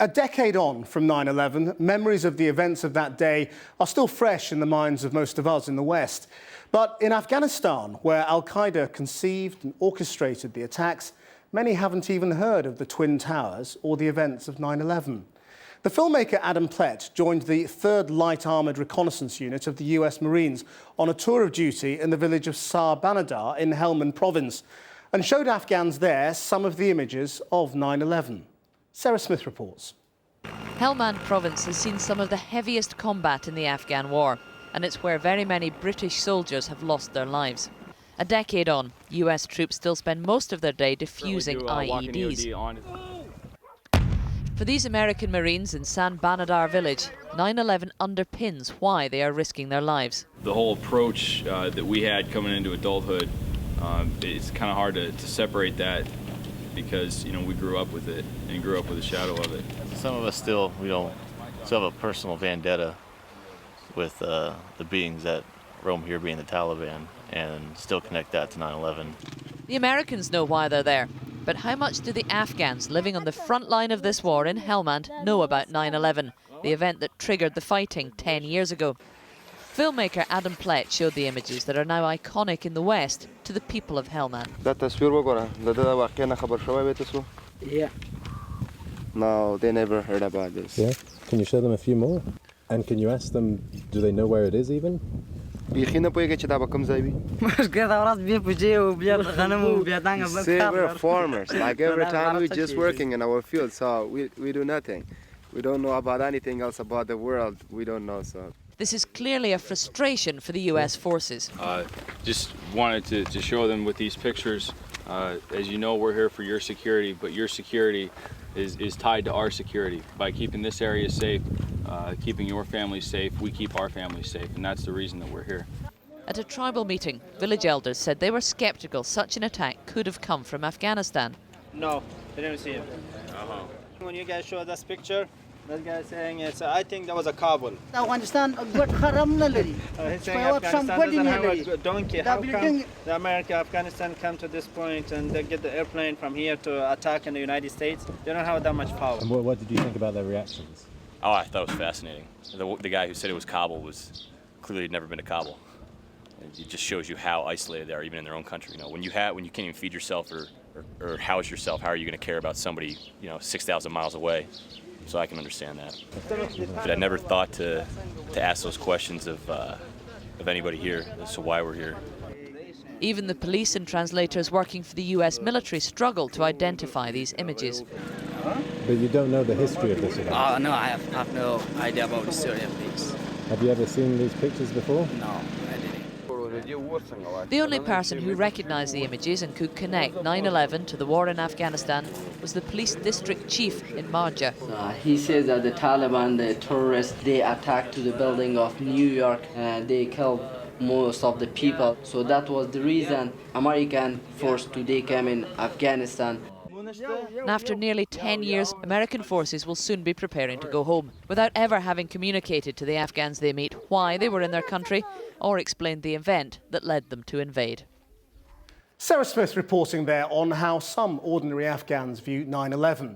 A decade on from 9/11, memories of the events of that day are still fresh in the minds of most of us in the West. But in Afghanistan, where al-Qaeda conceived and orchestrated the attacks, many haven't even heard of the Twin Towers or the events of 9/11. The filmmaker Adam Plett joined the 3rd Light Armoured Reconnaissance Unit of the US Marines on a tour of duty in the village of Sar Banadar in Helmand province and showed Afghans there some of the images of 9/11. Sarah Smith reports. Helmand province has seen some of the heaviest combat in the Afghan war, and it's where very many British soldiers have lost their lives. A decade on, US troops still spend most of their day defusing IEDs. For these American Marines in San Banadar village, 9/11 underpins why they are risking their lives. The whole approach that we had coming into adulthood, it's kind of hard to separate that because, you know, we grew up with it and grew up with the shadow of it. Some of us still have a personal vendetta with the beings that roam here, being the Taliban, and still connect that to 9/11. The Americans know why they're there, but how much do the Afghans living on the front line of this war in Helmand know about 9/11, the event that triggered the fighting 10 years ago? Filmmaker Adam Plett showed the images that are now iconic in the West to the people of Helmand. Yeah. No, they never heard about this. Yeah? Can you show them a few more? And can you ask them, do they know where it is even? See, we're farmers. Like every time we're just working in our field, so we do nothing. We don't know about anything else about the world. We don't know, so. This is clearly a frustration for the US forces. Just wanted to show them with these pictures. As you know, we're here for your security, but your security is tied to our security. By keeping this area safe, keeping your family safe, we keep our family safe, and that's the reason that we're here. At a tribal meeting, village elders said they were skeptical such an attack could have come from Afghanistan. No, they didn't see it. When you guys showed this picture, that guy saying I think that was a Kabul. Afghanistan got haram na lari. He's saying Afghanistan doesn't have a donkey. How come the America, Afghanistan come to this point and they get the airplane from here to attack in the United States? They don't have that much power. And what did you think about their reactions? Oh, I thought it was fascinating. The guy who said it was Kabul was clearly never been to Kabul. It just shows you how isolated they are, even in their own country. You know, when you can't even feed yourself or house yourself, how are you going to care about somebody, 6,000 miles away? So I can understand that. But I never thought to ask those questions of anybody here as to why we're here. Even the police and translators working for the US military struggle to identify these images. But you don't know the history of this event? No, I have no idea about the story of this. Have you ever seen these pictures before? No, I didn't. The only person who recognised the images and could connect 9/11 to the war in Afghanistan was the police district chief in Marja. He says that the Taliban, the terrorists, they attacked to the building of New York and they killed most of the people. So that was the reason American force today came in Afghanistan. And after nearly 10 years, American forces will soon be preparing to go home, without ever having communicated to the Afghans they meet why they were in their country or explained the event that led them to invade. Sarah Smith reporting there on how some ordinary Afghans view 9/11.